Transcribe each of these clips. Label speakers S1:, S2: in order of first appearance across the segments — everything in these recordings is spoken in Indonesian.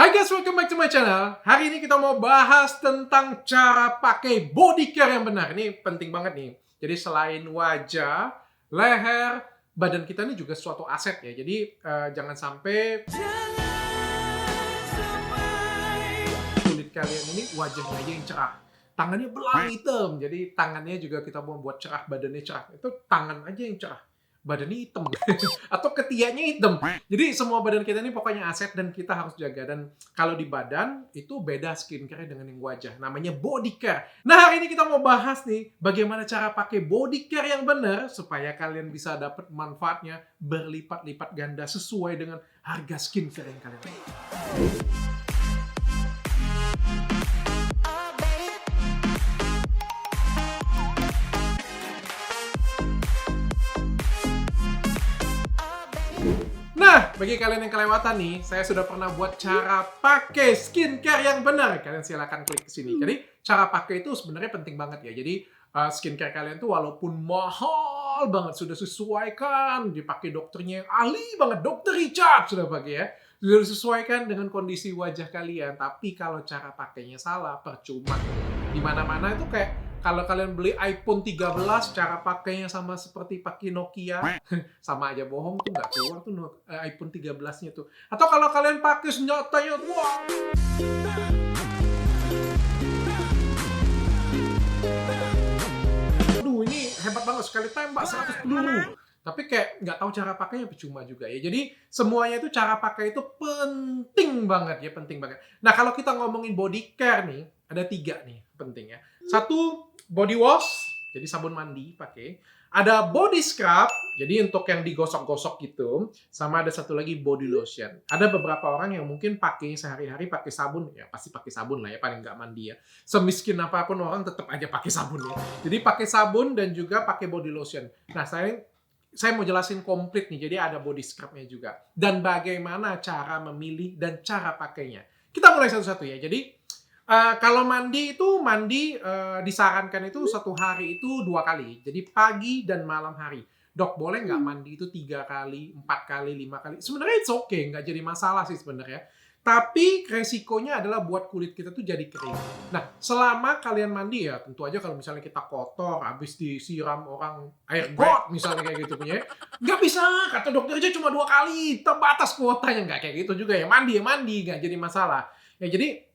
S1: Hai guys, welcome back to my channel. Hari ini kita mau bahas tentang cara pakai body care yang benar. Ini penting banget nih. Jadi selain wajah, leher, badan kita ini juga suatu aset ya. Jadi jangan sampai kulit kalian ini wajahnya aja yang cerah. Tangannya belang hitam. Jadi tangannya juga kita mau buat cerah, badannya cerah. Itu tangan aja yang cerah. Badannya hitam atau ketiaknya hitam. Jadi semua badan kita ini pokoknya aset dan kita harus jaga. Dan kalau di badan itu beda skincare dengan yang wajah. Namanya body care. Nah, hari ini kita mau bahas nih bagaimana cara pakai body care yang benar supaya kalian bisa dapat manfaatnya berlipat-lipat ganda sesuai dengan harga skincare yang kalian pakai. Nah, bagi kalian yang kelewatan nih, saya sudah pernah buat cara pakai skincare yang benar. Kalian silakan klik ke sini. Jadi, cara pakai itu sebenarnya penting banget ya. Jadi, skincare kalian tuh walaupun mahal banget, sudah sesuaikan, dipakai dokternya yang ahli banget, Dokter Richard sudah pakai ya. Sudah disesuaikan dengan kondisi wajah kalian. Tapi kalau cara pakainya salah, percuma. Di mana-mana itu kayak kalau kalian beli iPhone 13, cara pakainya sama seperti pakai Nokia, sama aja bohong tuh nggak keluar tuh iPhone 13-nya tuh. Atau kalau kalian pakai senjatanya, wah, aduh ini hebat banget, sekali tembak 100 peluru. Tapi kayak nggak tahu cara pakainya percuma juga ya. Jadi semuanya itu cara pakai itu penting banget ya, penting banget. Nah kalau kita ngomongin body care nih, ada 3 nih penting ya. 1, body wash, jadi sabun mandi pakai. Ada body scrub, jadi untuk yang digosok-gosok gitu. Sama ada satu lagi body lotion. Ada beberapa orang yang mungkin pakai sehari-hari pakai sabun, ya pasti pakai sabun lah ya, paling nggak mandi ya. Semiskin apapun orang tetap aja pakai sabun ya. Jadi pakai sabun dan juga pakai body lotion. Nah saya mau jelasin komplit nih, jadi ada body scrubnya juga. Dan bagaimana cara memilih dan cara pakainya. Kita mulai satu-satu ya. Jadi kalau mandi itu disarankan itu 1 hari itu 2 kali. Jadi pagi dan malam hari. Dok, boleh nggak mandi itu 3 kali, 4 kali, 5 kali? Sebenarnya it's okay, nggak jadi masalah sih sebenarnya. Tapi resikonya adalah buat kulit kita tuh jadi kering. Nah, selama kalian mandi ya, tentu aja kalau misalnya kita kotor, habis disiram orang air got misalnya kayak gitu punya, nggak bisa, kata dokter aja cuma 2 kali, terbatas kuotanya, nggak kayak gitu juga ya. Mandi, nggak jadi masalah. Ya jadi,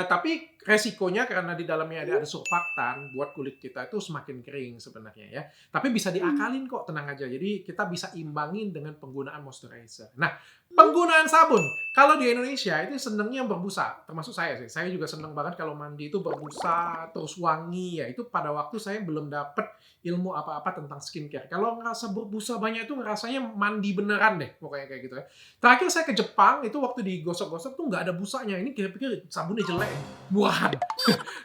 S1: tapi resikonya karena di dalamnya ada surfaktan, buat kulit kita itu semakin kering sebenarnya ya. Tapi bisa diakalin kok, tenang aja. Jadi kita bisa imbangin dengan penggunaan moisturizer. Nah, penggunaan sabun. Kalau di Indonesia itu senengnya berbusa, termasuk saya sih. Saya juga seneng banget kalau mandi itu berbusa, terus wangi ya. Itu pada waktu saya belum dapet ilmu apa-apa tentang skincare. Kalau ngerasa berbusa banyak itu ngerasanya mandi beneran deh, pokoknya kayak gitu ya. Terakhir saya ke Jepang, itu waktu digosok-gosok tuh nggak ada busanya. Ini kira-kira sabunnya jelek, murahan.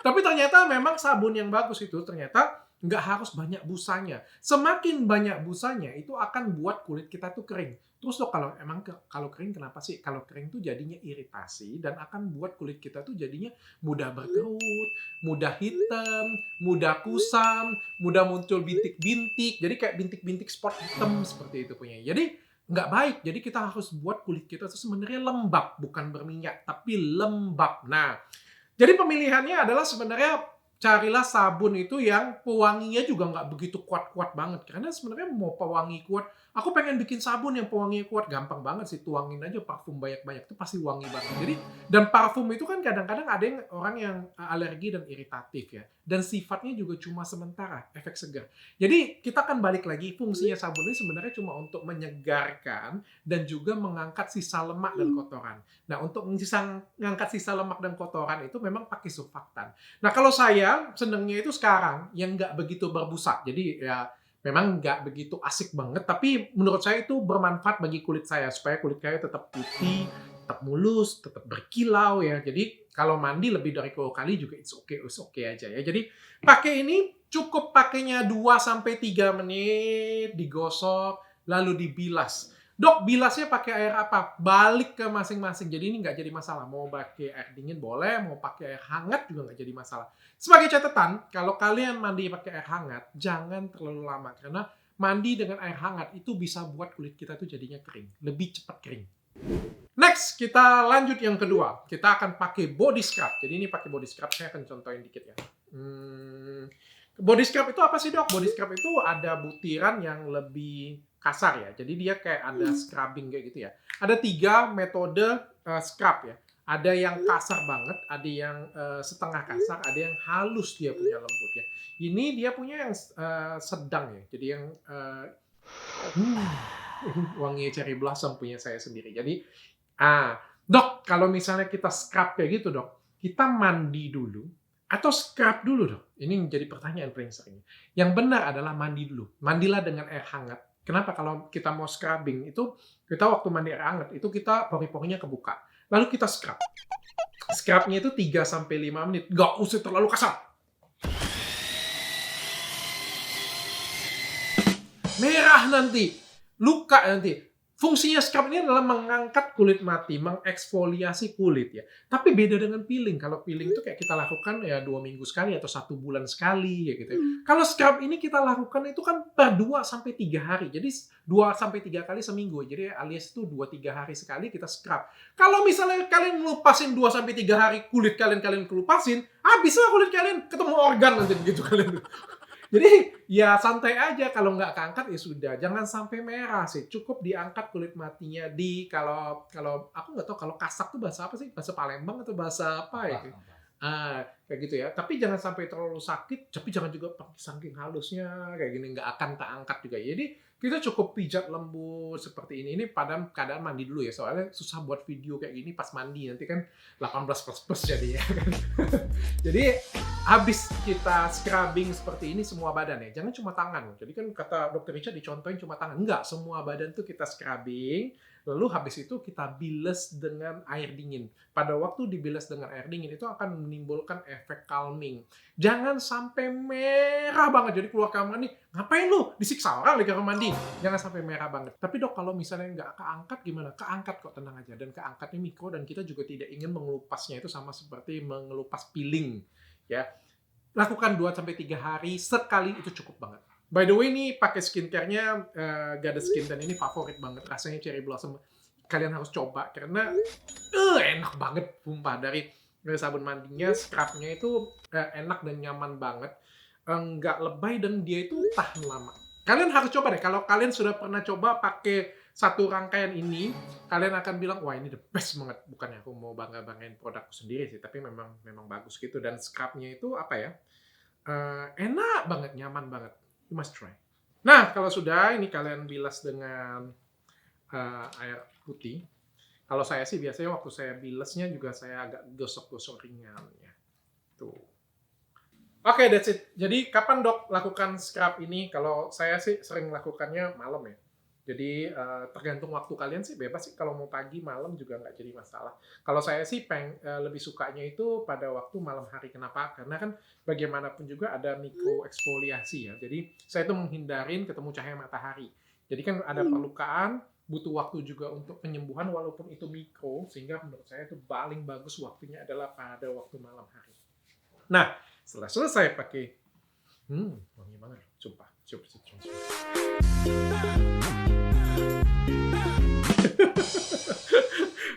S1: Tapi ternyata memang sabun yang bagus itu ternyata nggak harus banyak busanya. Semakin banyak busanya itu akan buat kulit kita tuh kering. Terus dok, kalau kering kenapa sih? Kalau kering tuh jadinya iritasi dan akan buat kulit kita tuh jadinya mudah berkerut, mudah hitam, mudah kusam, mudah muncul bintik-bintik. Jadi kayak bintik-bintik spot hitam seperti itu punya. Jadi nggak baik. Jadi kita harus buat kulit kita tuh sebenarnya lembab, bukan berminyak, tapi lembab. Nah, jadi pemilihannya adalah sebenarnya carilah sabun itu yang pewanginya juga nggak begitu kuat-kuat banget. Karena sebenarnya mau pewangi kuat, aku pengen bikin sabun yang pewanginya kuat, gampang banget sih. Tuangin aja parfum banyak-banyak, itu pasti wangi banget. Jadi, dan parfum itu kan kadang-kadang ada yang orang yang alergi dan iritatif ya. Dan sifatnya juga cuma sementara, efek segar. Jadi, kita akan balik lagi, fungsinya sabun ini sebenarnya cuma untuk menyegarkan dan juga mengangkat sisa lemak dan kotoran. Nah, untuk mengangkat sisa lemak dan kotoran itu memang pakai surfaktan. Nah, kalau saya senengnya itu sekarang yang nggak begitu berbusa. Jadi ya memang nggak begitu asik banget, tapi menurut saya itu bermanfaat bagi kulit saya supaya kulit saya tetap putih, tetap mulus, tetap berkilau ya. Jadi kalau mandi lebih dari 2 kali juga it's okay aja ya. Jadi pakai ini cukup pakainya 2-3 menit, digosok, lalu dibilas. Dok, bilasnya pakai air apa? Balik ke masing-masing. Jadi ini nggak jadi masalah. Mau pakai air dingin boleh, mau pakai air hangat juga nggak jadi masalah. Sebagai catatan, kalau kalian mandi pakai air hangat, jangan terlalu lama. Karena mandi dengan air hangat itu bisa buat kulit kita tuh jadinya kering. Lebih cepat kering. Next, kita lanjut yang kedua. Kita akan pakai body scrub. Jadi ini pakai body scrub, saya akan contohin dikit ya. Body scrub itu apa sih, Dok? Body scrub itu ada butiran yang lebih kasar ya. Jadi dia kayak ada scrubbing kayak gitu ya. Ada 3 metode scrub ya. Ada yang kasar banget, ada yang setengah kasar, ada yang halus dia punya lembut ya. Ini dia punya yang sedang ya. Jadi yang wangi cherry blossom punya saya sendiri. Jadi, Dok, kalau misalnya kita scrub kayak gitu, Dok, kita mandi dulu atau scrub dulu, Dok? Ini menjadi pertanyaan paling sering. Yang benar adalah mandi dulu. Mandilah dengan air hangat. Kenapa? Kalau kita mau scrubbing itu, kita waktu mandi air hangat itu kita pori-porinya kebuka. Lalu kita scrub. Scrubnya itu 3-5 menit. Nggak usah terlalu kasar. Merah nanti. Luka nanti. Fungsinya scrub ini adalah mengangkat kulit mati, mengeksfoliasi kulit ya. Tapi beda dengan peeling. Kalau peeling itu kayak kita lakukan ya 2 minggu sekali atau 1 bulan sekali ya gitu ya. Kalau scrub ini kita lakukan itu kan per 2-3 hari. Jadi 2-3 kali seminggu. Jadi alias itu 2-3 hari sekali kita scrub. Kalau misalnya kalian ngelupasin 2-3 hari kulit kalian kelupasin, habislah kulit kalian ketemu organ nanti begitu kalian. Jadi ya santai aja, kalau nggak keangkat ya sudah, jangan sampai merah sih. Cukup diangkat kulit matinya kalau aku nggak tahu kalau kasak tuh bahasa apa sih? Bahasa Palembang atau bahasa apa ya? Kayak gitu ya. Tapi jangan sampai terlalu sakit, tapi jangan juga saking halusnya kayak gini nggak akan keangkat juga. Jadi kita cukup pijat lembut seperti ini. Ini pada keadaan mandi dulu ya, soalnya susah buat video kayak gini pas mandi nanti kan 18+ jadinya kan. Jadi habis kita scrubbing seperti ini semua badan ya, jangan cuma tangan. Jadi kan kata Dr. Richard dicontohin cuma tangan. Enggak, semua badan tuh kita scrubbing, lalu habis itu kita bilas dengan air dingin. Pada waktu dibilas dengan air dingin itu akan menimbulkan efek calming. Jangan sampai merah banget. Jadi keluar kamar mandi, ngapain lu? Disiksa orang di kamar mandi. Jangan sampai merah banget. Tapi Dok, kalau misalnya nggak keangkat gimana? Keangkat kok, tenang aja. Dan keangkatnya mikro dan kita juga tidak ingin mengelupasnya itu sama seperti mengelupas peeling. Ya, lakukan 2-3 hari sekali itu cukup banget. By the way, ini pakai skincare-nya Gada Skin dan ini favorit banget, rasanya cherry blossom. Kalian harus coba karena enak banget, sumpah. Dari sabun mandinya, scrubnya itu enak dan nyaman banget, nggak lebay dan dia itu tahan lama. Kalian harus coba deh. Kalau kalian sudah pernah coba pakai satu rangkaian ini, kalian akan bilang, wah ini the best banget. Bukannya aku mau bangga-banggain produkku sendiri sih, tapi memang bagus gitu. Dan scrubnya itu apa ya, enak banget, nyaman banget. You must try. Nah, kalau sudah, ini kalian bilas dengan air putih. Kalau saya sih biasanya waktu saya bilasnya juga saya agak gosok-gosok ringan ya. Tuh. Oke, that's it. Jadi kapan Dok lakukan scrub ini? Kalau saya sih sering lakukannya malam ya. Jadi tergantung waktu kalian sih, bebas sih. Kalau mau pagi, malam juga nggak jadi masalah. Kalau saya sih lebih sukanya itu pada waktu malam hari. Kenapa? Karena kan bagaimanapun juga ada mikro eksfoliasi ya. Jadi saya itu menghindarin ketemu cahaya matahari. Jadi kan ada perlukaan, butuh waktu juga untuk penyembuhan walaupun itu mikro, sehingga menurut saya itu paling bagus waktunya adalah pada waktu malam hari. Nah, setelah selesai pakai, wangi banget, sumpah.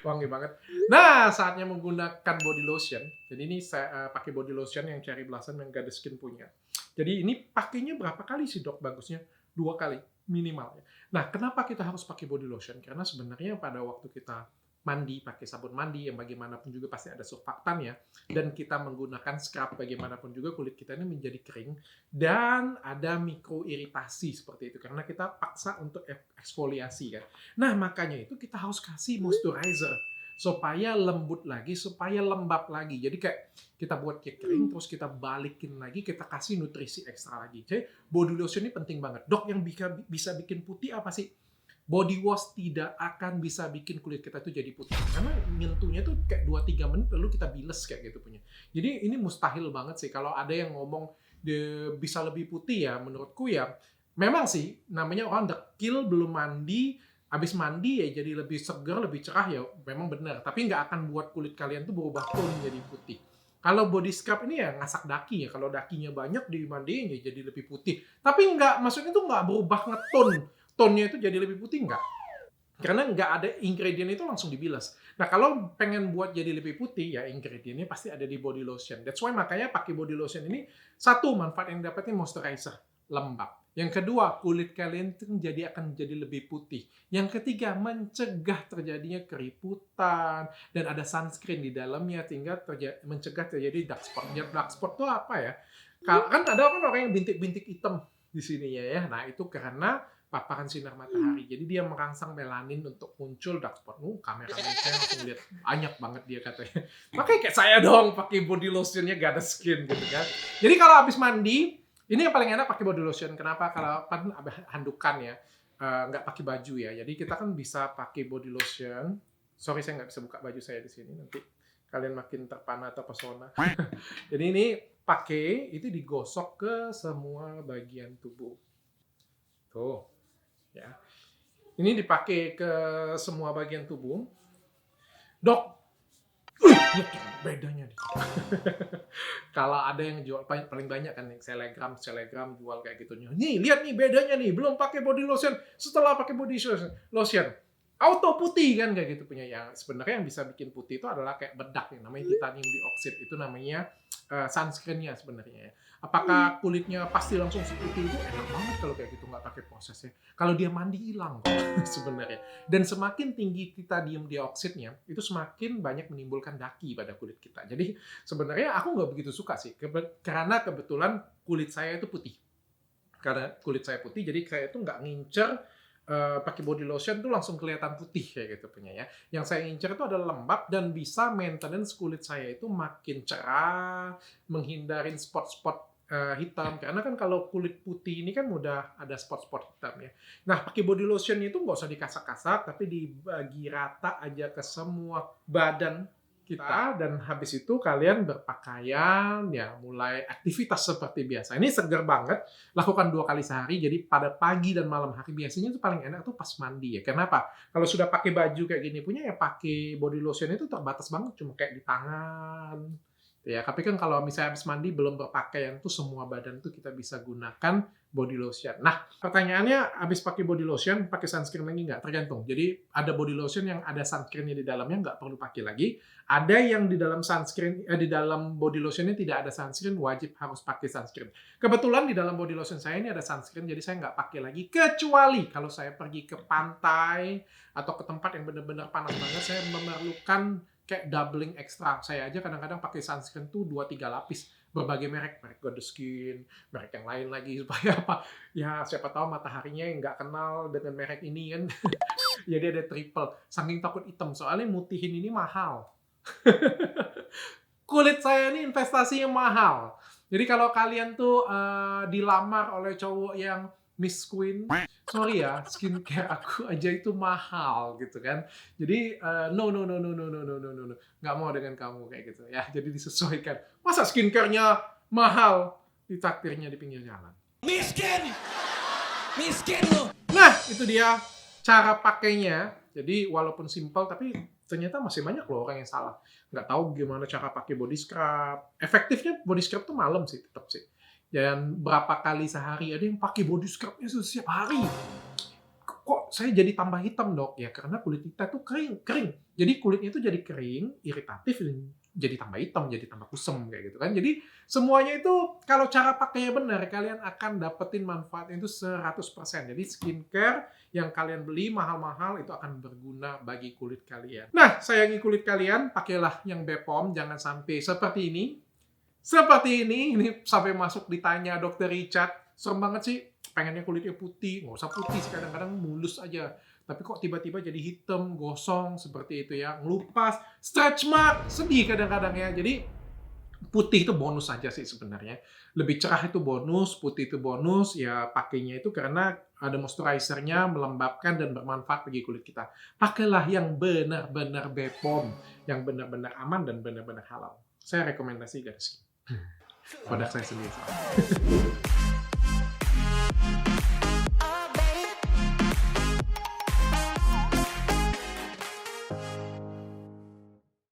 S1: Wangi banget. Nah, saatnya menggunakan body lotion. Jadi ini saya pakai body lotion yang Cherry Blossom yang Gada Skin punya. Jadi ini pakainya berapa kali sih Dok bagusnya? 2 kali minimal ya. Nah, kenapa kita harus pakai body lotion? Karena sebenarnya pada waktu kita mandi pakai sabun mandi yang bagaimanapun juga pasti ada surfaktan ya, dan kita menggunakan scrub bagaimanapun juga kulit kita ini menjadi kering dan ada mikroiritasi seperti itu karena kita paksa untuk eksfoliasi kan. Nah, makanya itu kita harus kasih moisturizer supaya lembut lagi, supaya lembab lagi. Jadi kayak kita buat kayak kering, terus kita balikin lagi, kita kasih nutrisi ekstra lagi. Jadi body lotion ini penting banget. Dok, yang bisa bikin putih apa sih? Body wash tidak akan bisa bikin kulit kita itu jadi putih. Karena nyentuhnya tuh kayak 2-3 menit lalu kita bilas kayak gitu punya. Jadi ini mustahil banget sih kalau ada yang ngomong bisa lebih putih ya. Menurutku ya memang sih namanya orang dekil belum mandi, habis mandi ya jadi lebih segar, lebih cerah ya memang benar. Tapi nggak akan buat kulit kalian tuh berubah tone jadi putih. Kalau body scrub ini ya ngasak daki ya. Kalau dakinya banyak dimandiin ya jadi lebih putih. Tapi nggak, maksudnya tuh nggak berubah ngetone. Tone-nya itu jadi lebih putih nggak? Karena nggak ada ingredient itu langsung dibilas. Nah, kalau pengen buat jadi lebih putih, ya ingredientnya pasti ada di body lotion. That's why makanya pakai body lotion ini, satu, manfaat yang dapatnya moisturizer, lembab. Yang kedua, kulit kalian itu akan jadi lebih putih. Yang ketiga, mencegah terjadinya keriputan. Dan ada sunscreen di dalamnya, sehingga mencegah terjadi dark spot. Dark spot itu apa ya? Kan ada orang yang bintik-bintik hitam di sininya ya. Nah, itu karena paparan sinar matahari. Jadi dia merangsang melanin untuk muncul dark spot. Kameramen saya langsung lihat banyak banget dia katanya. Makanya kayak saya dong pakai body lotionnya gak ada skin gitu kan. Jadi kalau habis mandi, ini yang paling enak pakai body lotion. Kenapa? Kalau kan handukan ya, nggak pakai baju ya. Jadi kita kan bisa pakai body lotion. Sorry saya nggak bisa buka baju saya di sini. Nanti kalian makin terpana atau pesona. Jadi ini pakai itu digosok ke semua bagian tubuh. Tuh. Ya. Ini dipakai ke semua bagian tubuh. Dok, lihat bedanya nih. Kalau ada yang jual paling banyak kan selegram jual kayak gitu. Nih, lihat nih bedanya nih, belum pakai body lotion, setelah pakai body lotion auto putih kan kayak gitu punya. Yang sebenarnya yang bisa bikin putih itu adalah kayak bedak yang namanya titanium dioxide, itu namanya sunscreen-nya sebenarnya ya. Apakah kulitnya pasti langsung seputih itu? Enak banget kalau kayak gitu, nggak pakai prosesnya. Kalau dia mandi hilang kok sebenarnya. Dan semakin tinggi titanium dioxide-nya, itu semakin banyak menimbulkan daki pada kulit kita. Jadi sebenarnya aku nggak begitu suka sih, karena kebetulan kulit saya itu putih. Karena kulit saya putih, jadi saya itu nggak ngincer pakai body lotion tuh langsung kelihatan putih kayak gitu punya ya. Yang saya incer itu adalah lembab dan bisa maintenance kulit saya itu makin cerah, menghindarin spot-spot hitam. Karena kan kalau kulit putih ini kan mudah ada spot-spot hitam ya. Nah, pakai body lotion itu nggak usah dikasak-kasak, tapi dibagi rata aja ke semua badan kita, dan habis itu kalian berpakaian ya, mulai aktivitas seperti biasa. Ini segar banget, lakukan 2 kali sehari. Jadi pada pagi dan malam hari biasanya itu paling enak tuh pas mandi ya. Kenapa? Kalau sudah pakai baju kayak gini punya ya, pakai body lotion itu terbatas banget, cuma kayak di tangan ya. Tapi kan kalau misalnya habis mandi belum berpakaian tuh semua badan tuh kita bisa gunakan body lotion. Nah, pertanyaannya, habis pakai body lotion, pakai sunscreen lagi nggak? Tergantung. Jadi, ada body lotion yang ada sunscreen-nya di dalamnya, nggak perlu pakai lagi. Ada yang di dalam di dalam body lotion-nya tidak ada sunscreen, wajib harus pakai sunscreen. Kebetulan di dalam body lotion saya ini ada sunscreen, jadi saya nggak pakai lagi. Kecuali kalau saya pergi ke pantai atau ke tempat yang benar-benar panas banget, saya memerlukan kayak doubling ekstra. Saya aja kadang-kadang pakai sunscreen tuh 2-3 lapis. Berbagai merek Goddess Skin, merek yang lain lagi, supaya apa? Ya siapa tahu mataharinya yang nggak kenal dengan merek ini kan. Jadi ada triple. Saking takut hitam, soalnya mutihin ini mahal. Kulit saya ini investasinya mahal. Jadi kalau kalian tuh dilamar oleh cowok yang Miss Queen, sorry ya, skincare aku aja itu mahal gitu kan. Jadi no, nggak mau dengan kamu kayak gitu ya. Jadi disesuaikan. Masa skincare-nya mahal, ditraktirnya di pinggir jalan. Miskin lo. Nah, itu dia cara pakainya. Jadi walaupun simpel, tapi ternyata masih banyak loh orang yang salah. Nggak tahu gimana cara pakai body scrub. Efektifnya body scrub tuh malam sih, tetap sih. Dan berapa kali sehari, ada yang pakai body scrub-nya setiap hari. Kok saya jadi tambah hitam, Dok? Ya karena kulit kita tuh kering. Jadi kulitnya itu jadi kering, iritatif, jadi tambah hitam, jadi tambah kusam kayak gitu kan. Jadi semuanya itu kalau cara pakainya benar, kalian akan dapetin manfaatnya itu 100%. Jadi skincare yang kalian beli mahal-mahal itu akan berguna bagi kulit kalian. Nah, sayangi kulit kalian, pakailah yang Bepom, jangan sampai seperti ini. Ini sampai masuk ditanya Dokter Richard, serem banget sih, pengennya kulitnya putih, nggak usah putih sih, kadang-kadang mulus aja. Tapi kok tiba-tiba jadi hitam, gosong, seperti itu ya, ngelupas, stretch mark, sedih kadang-kadang ya. Jadi putih itu bonus aja sih sebenarnya. Lebih cerah itu bonus, putih itu bonus, ya pakainya itu karena ada moisturizer-nya, melembabkan dan bermanfaat bagi kulit kita. Pakailah yang benar-benar Bepom, yang benar-benar aman dan benar-benar halal. Saya rekomendasi Goddess Skin. Produk saya sendiri.